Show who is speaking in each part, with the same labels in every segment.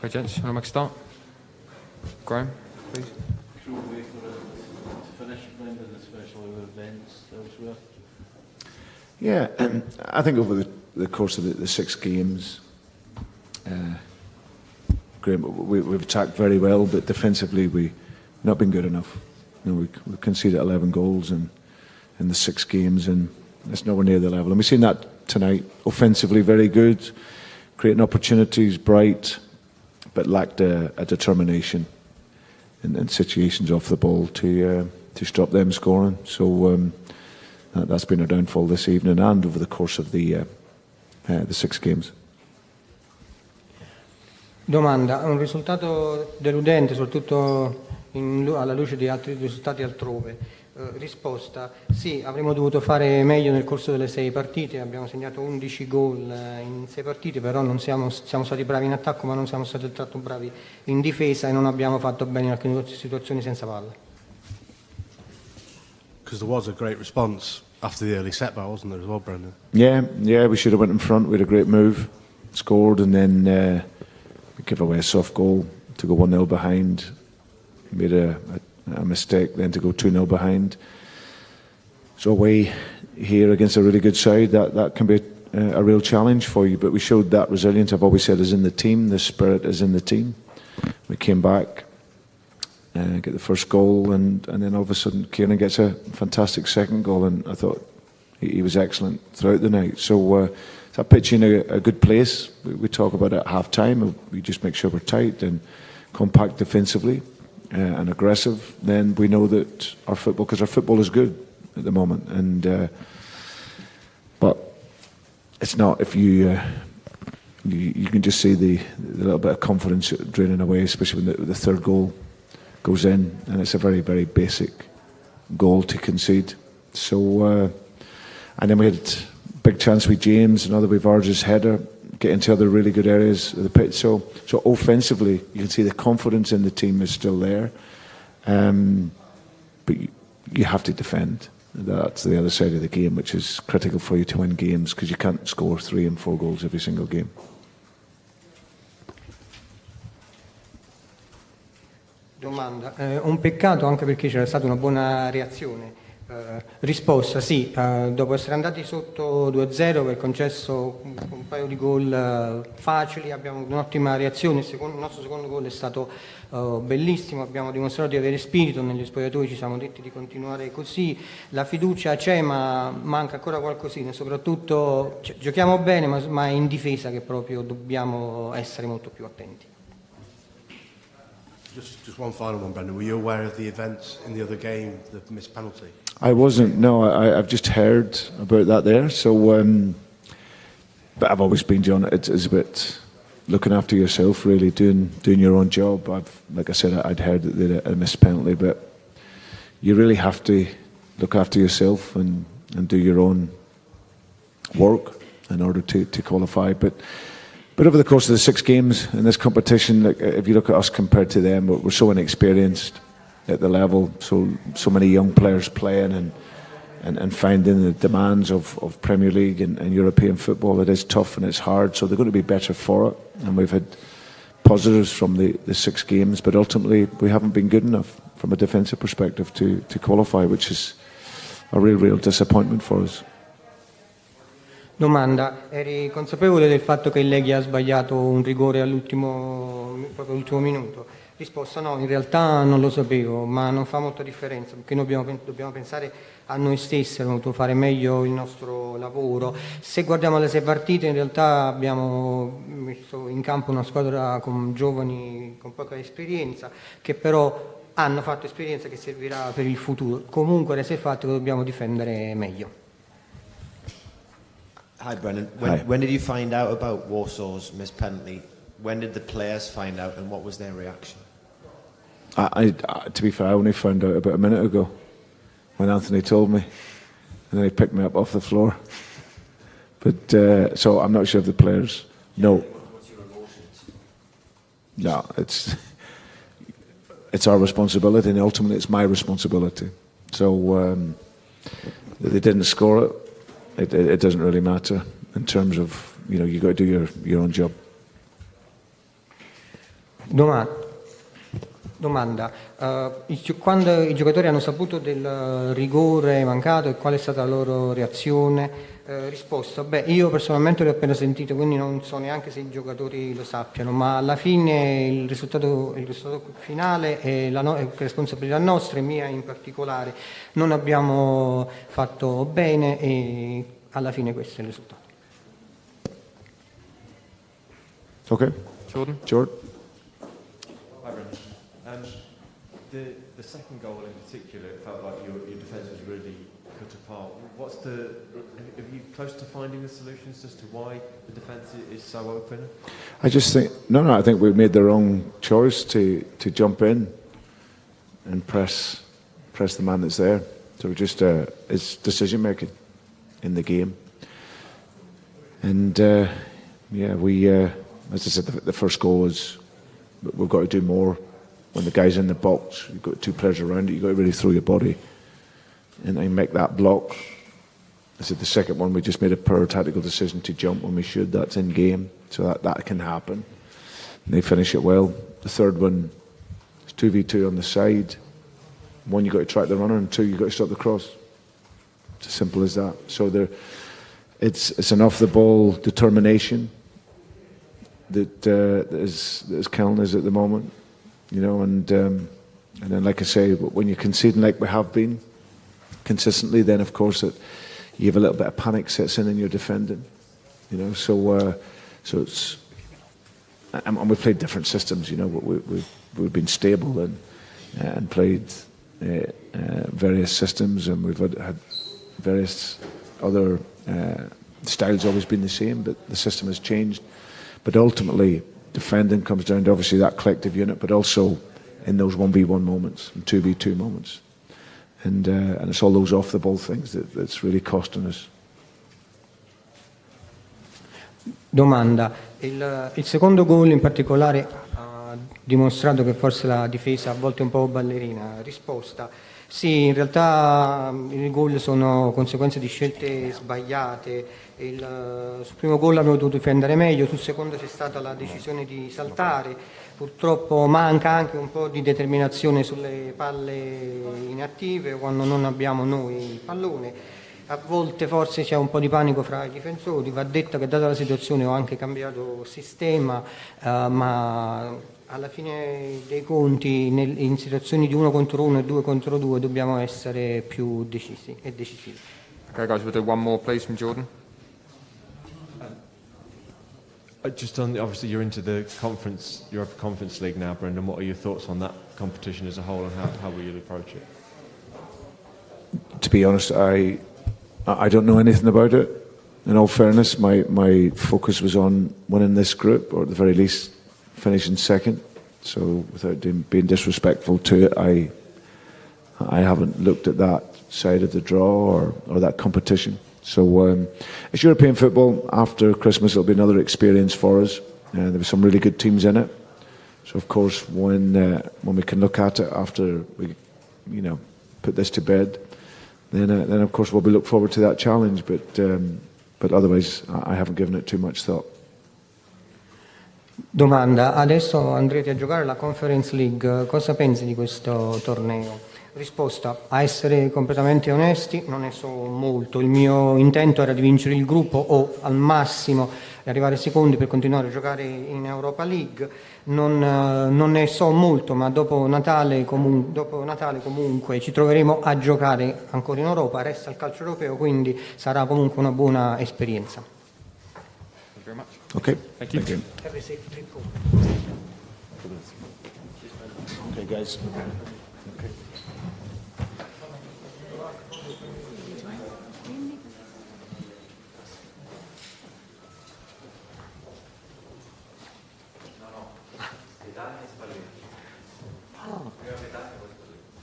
Speaker 1: Okay, gents, you want to make a start? Graham, please.
Speaker 2: Way for to finish blending, especially with events elsewhere.
Speaker 3: Yeah, I think over the course of the 6 games, Graham, we've attacked very well, but defensively we've not been good enough. You know, we conceded 11 goals in the 6 games, and it's nowhere near the level. And we've seen that tonight. Offensively, very good, creating opportunities, bright, but lacked a determination in situations off the ball to stop them scoring. So that's been a downfall this evening and over the course of the 6 games.
Speaker 4: Domanda, un risultato deludente soprattutto alla luce di altri risultati altrove. Risposta, sì, avremmo dovuto fare meglio nel corso delle 6 partite, abbiamo segnato 11 gol in 6 partite, però non siamo stati bravi in attacco, ma non siamo stati altrettanto bravi in difesa e non abbiamo fatto bene in alcune situazioni senza palla.
Speaker 5: Because there was a great response after the early setback, wasn't there as well, Brendan?
Speaker 3: Yeah, we should have went in front. We had a great move, scored, and then we gave away a soft goal to go 1-0 behind. Made a mistake then to go 2-0 behind. So away here against a really good side, that can be a real challenge for you. But we showed that resilience, I've always said, is in the team. The spirit is in the team. We came back, get the first goal, and then all of a sudden Kieran gets a fantastic second goal, and I thought he was excellent throughout the night. So that puts you in a good place. We talk about it at half time. We just make sure we're tight and compact defensively. And aggressive, then we know that our football is good at the moment. And but it's not if you can just see the little bit of confidence draining away, especially when the third goal goes in, and it's a very, very basic goal to concede. So and then we had a big chance with James, another with Vargas' header, get into other really good areas of the pitch. So offensively, you can see the confidence in the team is still there. But you have to defend. That's the other side of the game, which is critical for you to win games, because you can't score 3 and 4 goals every single game.
Speaker 4: Domanda, un peccato anche perché c'era stata una buona reazione. Risposta, sì, dopo essere andati sotto 2-0 aver concesso un paio di gol facili, abbiamo un'ottima reazione, il nostro secondo gol è stato bellissimo, abbiamo dimostrato di avere spirito, negli spogliatoi ci siamo detti di continuare così, la fiducia c'è ma manca ancora qualcosina, soprattutto giochiamo bene ma è in difesa che proprio dobbiamo essere molto più attenti.
Speaker 5: Just one final one, Brendan. Were you aware of the events in the other game, the missed penalty?
Speaker 3: I wasn't. No, I've just heard about that there. So, but I've always been, John. It's a bit looking after yourself, really doing your own job. Like I said, I'd heard that they had a missed penalty, but you really have to look after yourself and do your own work in order to qualify. But over the course of the 6 games in this competition, like, if you look at us compared to them, we're so inexperienced at the level, so many young players playing and finding the demands of Premier League and European football. It is tough and it's hard, so they're going to be better for it. And we've had positives from the 6 games, but ultimately we haven't been good enough from a defensive perspective to qualify, which is a real disappointment for us.
Speaker 4: Domanda, eri consapevole del fatto che il Leghi ha sbagliato un rigore proprio all'ultimo minuto? Risposta no, in realtà non lo sapevo, ma non fa molta differenza perché noi dobbiamo pensare a noi stessi, abbiamo dovuto fare meglio il nostro lavoro. Se guardiamo le 6 partite, in realtà abbiamo messo in campo una squadra con giovani con poca esperienza, che però hanno fatto esperienza che servirà per il futuro. Comunque resta il fatto che dobbiamo difendere meglio.
Speaker 6: Hi Brendan,
Speaker 3: Hi.
Speaker 6: When did you find out about Warsaw's missed penalty? When did the players find out and what was their reaction?
Speaker 3: I to be fair, I only found out about a minute ago when Anthony told me, and then he picked me up off the floor. But so I'm not sure if the players know.
Speaker 6: What's your emotions?
Speaker 3: No, it's our responsibility, and ultimately it's my responsibility. So they didn't score it. It doesn't really matter in terms of, you got to do your own job.
Speaker 4: Domanda. Quando i giocatori hanno saputo del rigore mancato e qual è stata la loro reazione? Risposta. Beh, io personalmente l'ho appena sentito, quindi non so neanche se i giocatori lo sappiano, ma alla fine il risultato finale è è responsabilità nostra e mia in particolare. Non abbiamo fatto bene e alla fine questo è il risultato.
Speaker 3: Okay.
Speaker 1: Jordan?
Speaker 3: Jordan?
Speaker 7: Hi, Brendan. The second goal in particular, it felt like your defence was really cut apart. Are you close to finding the solutions as to why the defence is so open?
Speaker 3: I just think I think we've made the wrong choice to jump in and press the man that's there. So it's decision making in the game. And we as I said, the first goal is we've got to do more. When the guy's in the box, you've got two players around it, you've got to really throw your body and make that block. I said the second one, we just made a poor tactical decision to jump when we should. That's in game, so that can happen. And they finish it well. The third one is 2v2 on the side. One, you've got to track the runner, and two, you've got to stop the cross. It's as simple as that. So it's an off-the-ball determination that is killing us at the moment. You know, and then, like I say, when you're conceding like we have been consistently, then of course you have a little bit of panic sets in your defending. You know, so it's and we've played different systems. You know, we've been stable and played various systems, and we've had various other styles. Always been the same, but the system has changed. But ultimately, defending comes down to obviously that collective unit, but also in those 1v1 moments and 2v2 moments. And it's all those off-the-ball things that's really costing us.
Speaker 4: Domanda. Il secondo gol in particolare ha dimostrato che forse la difesa a volte è un po' ballerina. Risposta. Sì, in realtà i gol sono conseguenze di scelte sbagliate. Sul primo gol avevo dovuto difendere meglio, sul secondo c'è stata la decisione di saltare. Purtroppo manca anche un po' di determinazione sulle palle inattive quando non abbiamo noi il pallone. A volte forse c'è un po' di panico fra i difensori. Va detto che data la situazione ho anche cambiato sistema, ma alla fine dei conti in situazioni di 1 contro 1 e 2 contro 2 dobbiamo essere più decisi e decisivi.
Speaker 1: Okay, guys, we'll do one more, please, from Jordan.
Speaker 7: Just on, obviously you're into the Europa Conference League now, Brendan. What are your thoughts on that competition as a whole, and how will you approach it?
Speaker 3: To be honest, I don't know anything about it. In all fairness, my focus was on winning this group, or at the very least finishing second. So without being disrespectful to it, I haven't looked at that side of the draw or that competition. So it's European football. After Christmas, it'll be another experience for us. There were some really good teams in it. So of course, when we can look at it after we, put this to bed, then of course we'll look forward to that challenge. But otherwise, I haven't given it too much thought.
Speaker 4: Domanda, adesso andrete a giocare la Conference League, cosa pensi di questo torneo? Risposta, a essere completamente onesti, non ne so molto, il mio intento era di vincere il gruppo o al massimo arrivare secondi per continuare a giocare in Europa League, non ne so molto, ma dopo Natale comunque ci troveremo a giocare ancora in Europa, resta il calcio europeo, quindi sarà comunque una buona esperienza.
Speaker 1: Thank you very much.
Speaker 3: Okay.
Speaker 1: Thank you.
Speaker 3: Thank you.
Speaker 5: Okay, guys.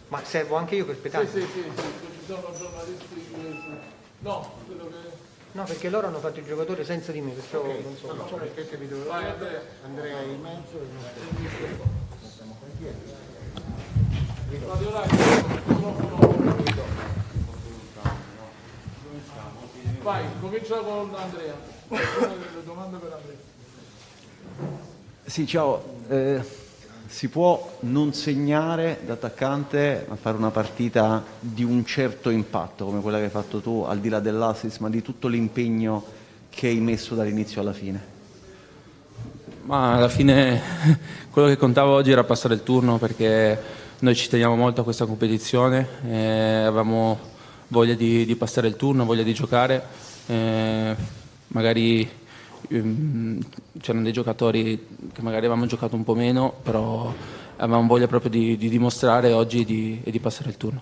Speaker 4: Ma servo anche io per Petagna?
Speaker 8: Sì, ci sono giornalisti inglesi. No, credo che...
Speaker 4: No, perché loro hanno fatto il giocatore senza di me, perciò non so.
Speaker 8: perché vi dovevo... Vai Andrea.
Speaker 9: Andrea in mezzo
Speaker 8: Radio Rai, vai, comincia con Andrea. Una delle domande per Andrea.
Speaker 10: Sì, ciao.
Speaker 9: Si può non segnare da attaccante ma fare una partita di un certo impatto come quella che hai fatto tu, al di là dell'assist, ma di tutto l'impegno che hai messo dall'inizio alla fine?
Speaker 10: Ma alla fine quello che contava oggi era passare il turno, perché noi ci teniamo molto a questa competizione, avevamo voglia di passare il turno, voglia di giocare, magari c'erano dei giocatori che magari avevamo giocato un po' meno, però avevamo voglia proprio di dimostrare oggi e di passare il turno.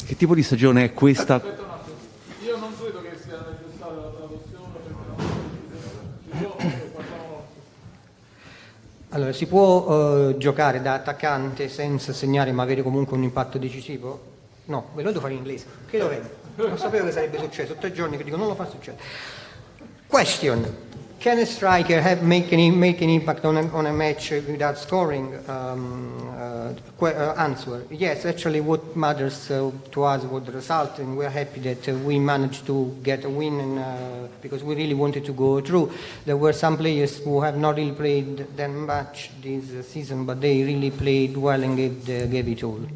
Speaker 9: Che tipo di stagione è questa?
Speaker 8: Aspetta un attimo, io non credo che sia necessaria la traduzione perché non ci sono facciamo.
Speaker 4: Allora, si può giocare da attaccante senza segnare ma avere comunque un impatto decisivo? No, ve lo devo fare in inglese. Che lo vedo? Non sapevo che sarebbe successo. 3 giorni che dico non lo fa succedere. Question: can a striker make an impact on a match without scoring? Answer: yes. Actually, what matters to us was the result, and we're happy that we managed to get a win, and, because we really wanted to go through. There were some players who have not really played that much this season, but they really played well and gave it all.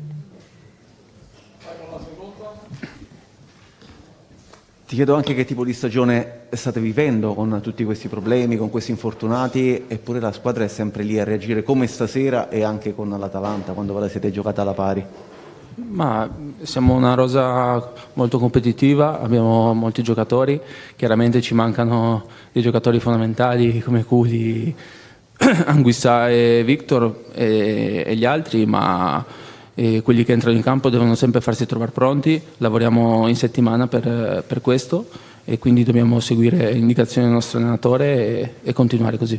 Speaker 9: Ti chiedo anche che tipo di stagione state vivendo con tutti questi problemi, con questi infortunati, eppure la squadra è sempre lì a reagire come stasera e anche con l'Atalanta quando ve la siete giocata alla pari.
Speaker 10: Ma siamo una rosa molto competitiva, abbiamo molti giocatori, chiaramente ci mancano dei giocatori fondamentali come Culi, Anguissa e Victor e gli altri, ma quelli che entrano in campo devono sempre farsi trovare pronti. Lavoriamo in settimana per questo e quindi dobbiamo seguire le indicazioni del nostro allenatore e continuare così.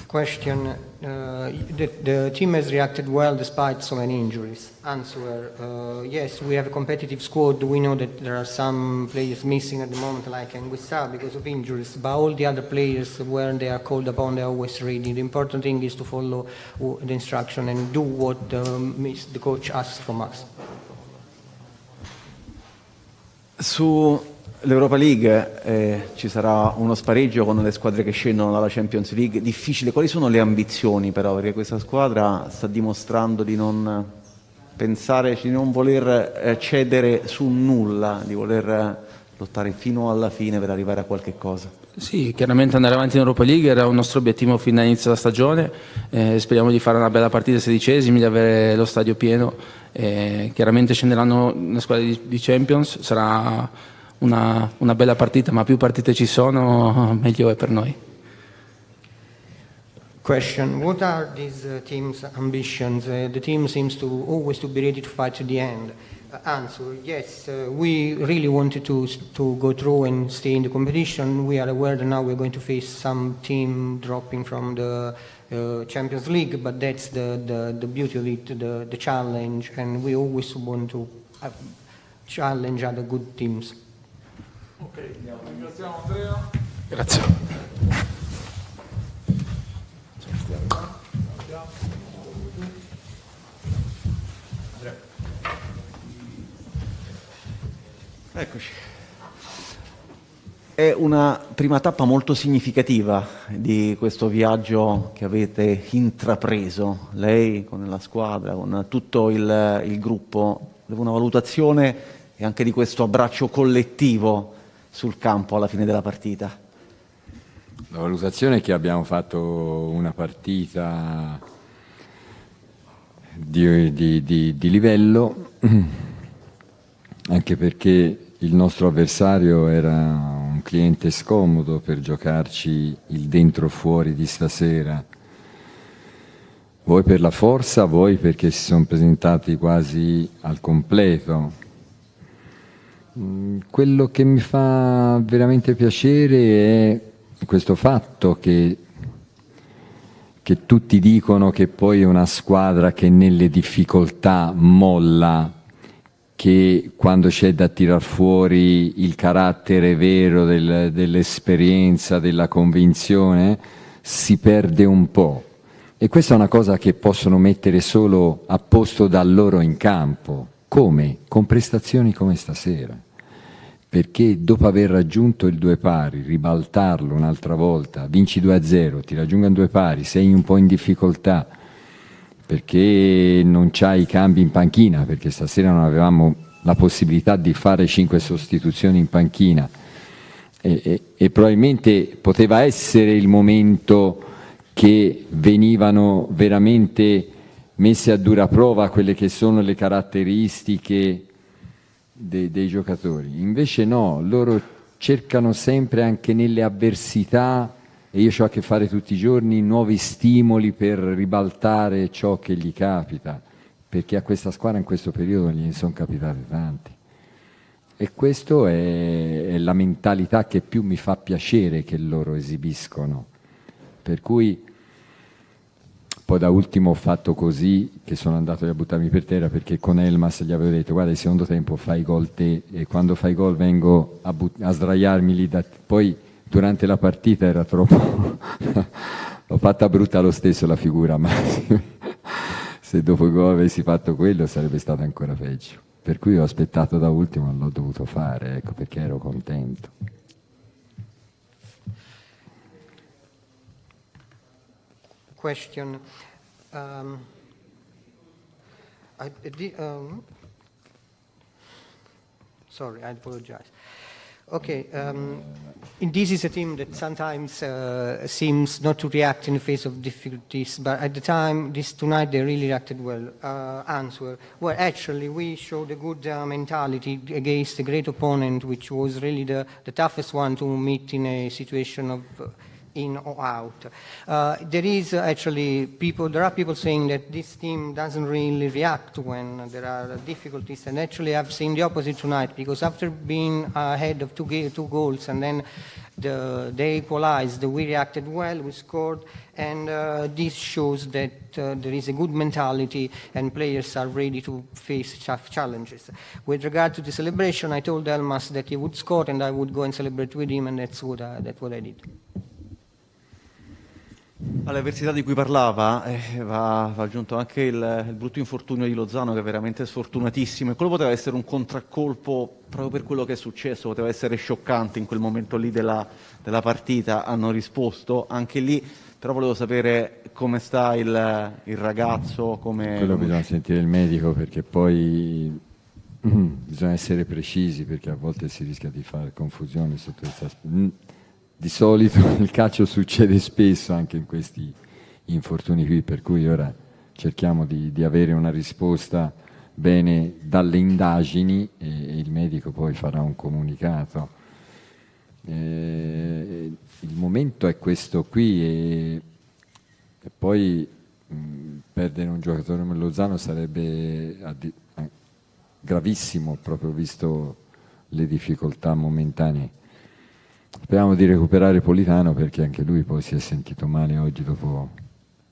Speaker 4: Question: the team has reacted well despite so many injuries. Answer: yes, we have a competitive squad. We know that there are some players missing at the moment, like Anguissa, because of injuries, but all the other players, when they are called upon, they are always ready. The important thing is to follow the instruction and do what the coach asks from us.
Speaker 9: L'Europa League ci sarà uno spareggio con le squadre che scendono dalla Champions League, difficile. Quali sono le ambizioni però? Perché questa squadra sta dimostrando di non pensare, di non voler cedere su nulla, di voler lottare fino alla fine per arrivare a qualche cosa.
Speaker 10: Sì, chiaramente andare avanti in Europa League era un nostro obiettivo fin dall'inizio della stagione, speriamo di fare una bella partita 16esimi, di avere lo stadio pieno, chiaramente scenderanno le squadre di Champions, sarà una bella partita, ma più partite ci sono meglio è per noi.
Speaker 4: Question: what are these teams' ambitions? The team seems to always to be ready to fight to the end. Answer: yes, we really wanted to go through and stay in the competition. We are aware that now we're going to face some team dropping from the Champions League, but that's the beauty of it, the challenge, and we always want to challenge other good teams.
Speaker 8: Ok, ringraziamo Andrea.
Speaker 10: Grazie.
Speaker 9: Eccoci. È una prima tappa molto significativa di questo viaggio che avete intrapreso, lei con la squadra, con tutto il gruppo. Avevo una valutazione e anche di questo abbraccio collettivo sul campo alla fine della partita.
Speaker 1: La valutazione è che abbiamo fatto una partita di livello, anche perché il nostro avversario era un cliente scomodo per giocarci il dentro-fuori di stasera. Voi per la forza, voi perché si sono presentati quasi al completo. Quello che mi fa veramente piacere è questo fatto che tutti dicono che poi è una squadra che nelle difficoltà molla, che quando c'è da tirar fuori il carattere vero dell'esperienza, della convinzione, si perde un po'. E questa è una cosa che possono mettere solo a posto da loro in campo. Come? Con prestazioni come stasera. perché dopo aver raggiunto il 2 pari, ribaltarlo un'altra volta, vinci 2-0, ti raggiungono 2 pari, sei un po' in difficoltà, perché non c'hai i cambi in panchina, perché stasera non avevamo la possibilità di fare 5 sostituzioni in panchina, e probabilmente poteva essere il momento che venivano veramente messe a dura prova quelle che sono le caratteristiche dei giocatori. Invece no, loro cercano sempre, anche nelle avversità, e io ho a che fare tutti i giorni, nuovi stimoli per ribaltare ciò che gli capita, perché a questa squadra in questo periodo gli sono capitati tanti. E questa è la mentalità che più mi fa piacere che loro esibiscono. Per cui poi da ultimo ho fatto così, che sono andato a buttarmi per terra, perché con Elmas gli avevo detto: guarda, il secondo tempo fai gol te, e quando fai gol vengo a sdraiarmi lì da te. Poi durante la partita era troppo l'ho fatta brutta lo stesso la figura, ma se dopo il gol avessi fatto quello sarebbe stato ancora peggio. Per cui ho aspettato da ultimo, l'ho dovuto fare, ecco, perché ero contento.
Speaker 4: Question. Sorry, I apologize. Okay, this is a team that sometimes seems not to react in the face of difficulties, but at the time, tonight, they really reacted well. Answer. Well, actually, we showed a good mentality against a great opponent, which was really the toughest one to meet in a situation of in or out. There are people saying that this team doesn't really react when there are difficulties, and actually I've seen the opposite tonight, because after being ahead of two goals and then they equalized, we reacted well, we scored, and this shows that there is a good mentality and players are ready to face tough challenges. With regard to the celebration, I told Elmas that he would score and I would go and celebrate with him, and that's what I did.
Speaker 9: Alle avversità di cui parlava va aggiunto anche il brutto infortunio di Lozano, che è veramente sfortunatissimo, e quello poteva essere un contraccolpo proprio per quello che è successo, poteva essere scioccante in quel momento lì della partita. Hanno risposto anche lì, però volevo sapere come sta il ragazzo,
Speaker 1: quello bisogna sentire il medico, perché poi bisogna essere precisi, perché a volte si rischia di fare confusione sotto questa. Di solito nel calcio succede spesso anche in questi infortuni qui, per cui ora cerchiamo di avere una risposta bene dalle indagini e il medico poi farà un comunicato. Il momento è questo qui, e poi perdere un giocatore come Lozano sarebbe gravissimo, proprio visto le difficoltà momentanee. Speriamo di recuperare Politano, perché anche lui poi si è sentito male oggi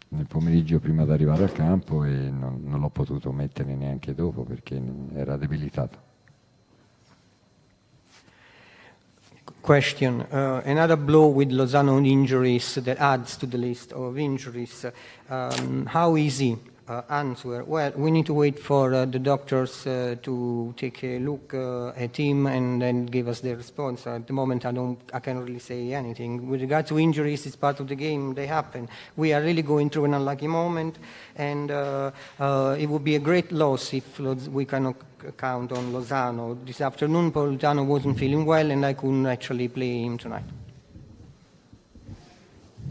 Speaker 1: nel pomeriggio prima di arrivare al campo, e non l'ho potuto mettere neanche dopo perché era debilitato.
Speaker 4: Question. Another blow with Lozano injuries that adds to the list of injuries. How easy? Answer. Well, we need to wait for the doctors to take a look at him and then give us their response. At the moment, I can't really say anything. With regard to injuries, it's part of the game. They happen. We are really going through an unlucky moment, and it would be a great loss if we cannot count on Lozano. This afternoon, Politano wasn't feeling well, and I couldn't actually play him tonight.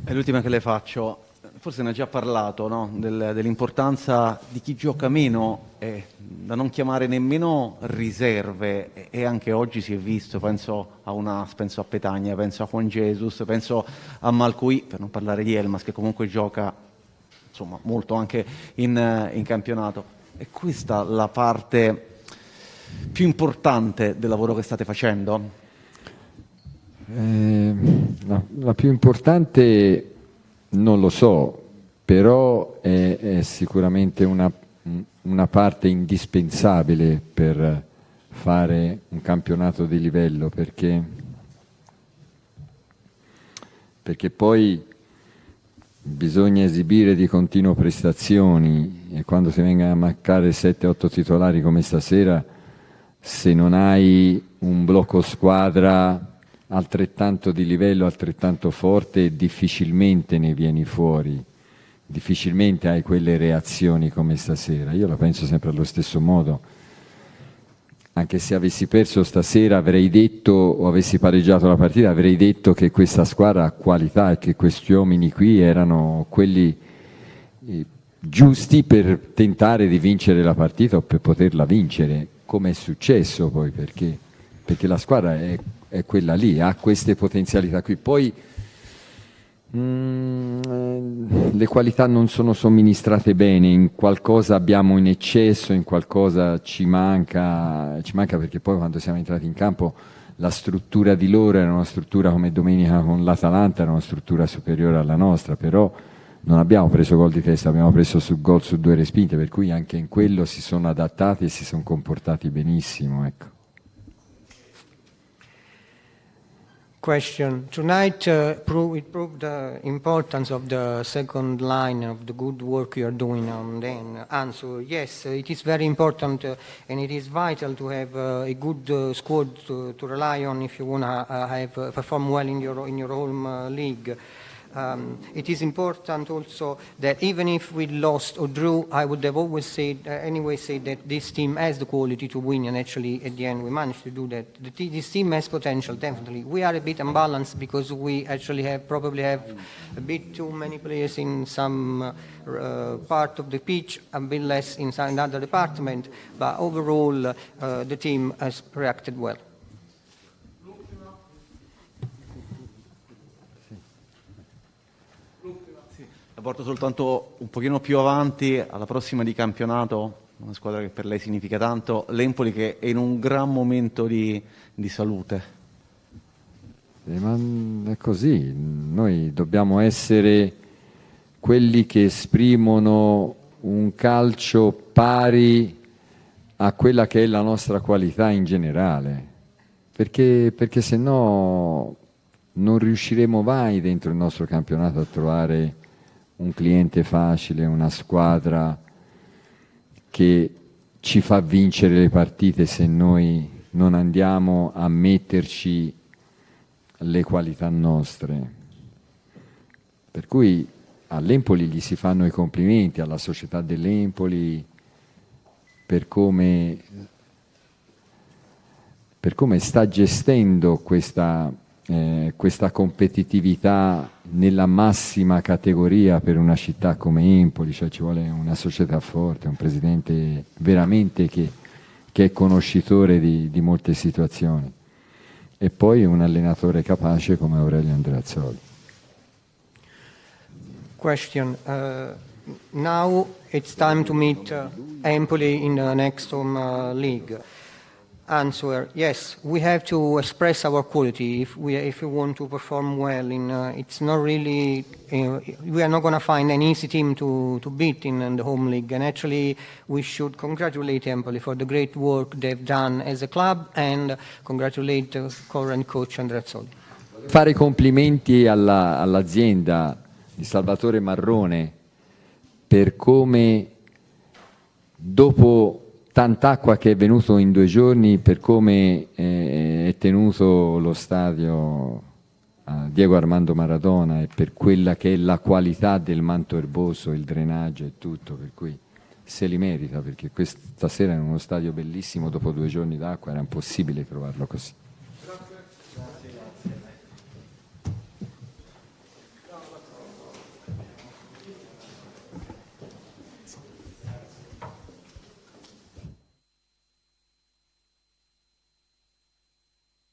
Speaker 9: È l'ultima che le faccio. Forse ne ha già parlato, no? Dell'importanza di chi gioca meno, da non chiamare nemmeno riserve, e anche oggi si è visto, penso a Unas, penso a Petagna, penso a Juan Jesus, penso a Malcuì, per non parlare di Elmas, che comunque gioca insomma molto anche in campionato. È questa la parte più importante del lavoro che state facendo?
Speaker 1: No, la più importante non lo so, però è sicuramente una parte indispensabile per fare un campionato di livello, perché poi bisogna esibire di continuo prestazioni, e quando si vengono a mancare 7-8 titolari come stasera se non hai un blocco squadra altrettanto di livello, altrettanto forte, difficilmente ne vieni fuori, difficilmente hai quelle reazioni come stasera. Io la penso sempre allo stesso modo, anche se avessi perso stasera avrei detto, o avessi pareggiato la partita, avrei detto che questa squadra ha qualità e che questi uomini qui erano quelli giusti per tentare di vincere la partita o per poterla vincere, come è successo poi, perché la squadra è quella lì, ha queste potenzialità qui. Poi le qualità non sono somministrate bene, in qualcosa abbiamo in eccesso, in qualcosa ci manca perché poi quando siamo entrati in campo la struttura di loro era una struttura come domenica con l'Atalanta, era una struttura superiore alla nostra, però non abbiamo preso gol di testa, abbiamo preso gol su 2 respinte, per cui anche in quello si sono adattati e si sono comportati benissimo, ecco.
Speaker 4: Question. Tonight it proved the importance of the second line, of the good work you are doing on then. Answer, yes, it is very important and it is vital to have a good squad to rely on if you want to perform well in your home league. It is important also that even if we lost or drew, I would have always said, that this team has the quality to win, and actually at the end we managed to do that. This team has potential, definitely. We are a bit unbalanced because we actually probably have a bit too many players in some part of the pitch, a bit less in another department, but overall the team has reacted well.
Speaker 9: La porto soltanto un pochino più avanti, alla prossima di campionato, una squadra che per lei significa tanto, l'Empoli, che è in un gran momento di salute.
Speaker 1: Ma è così, noi dobbiamo essere quelli che esprimono un calcio pari a quella che è la nostra qualità in generale, perché se no non riusciremo mai dentro il nostro campionato a trovare un cliente facile, una squadra che ci fa vincere le partite se noi non andiamo a metterci le qualità nostre. Per cui all'Empoli gli si fanno i complimenti, alla società dell'Empoli, per come sta gestendo questa competitività nella massima categoria per una città come Empoli, cioè ci vuole una società forte, un presidente veramente che è conoscitore di molte situazioni, e poi un allenatore capace come Aurelio Andreazzoli.
Speaker 4: Question. Now it's time to meet Empoli in the next home league. Answer, yes, we have to express our quality if we want to perform well. It's not really, we are not going to find an easy team to beat in the home league, and actually we should congratulate Empoli for the great work they've done as a club and congratulate the current coach Andreazzoli.
Speaker 1: Fare complimenti all'azienda di Salvatore Marrone per come, dopo tant'acqua che è venuto in 2 giorni, per come è tenuto lo stadio a Diego Armando Maradona e per quella che è la qualità del manto erboso, il drenaggio e tutto, per cui se li merita, perché questa sera in uno stadio bellissimo dopo 2 giorni d'acqua era impossibile trovarlo così.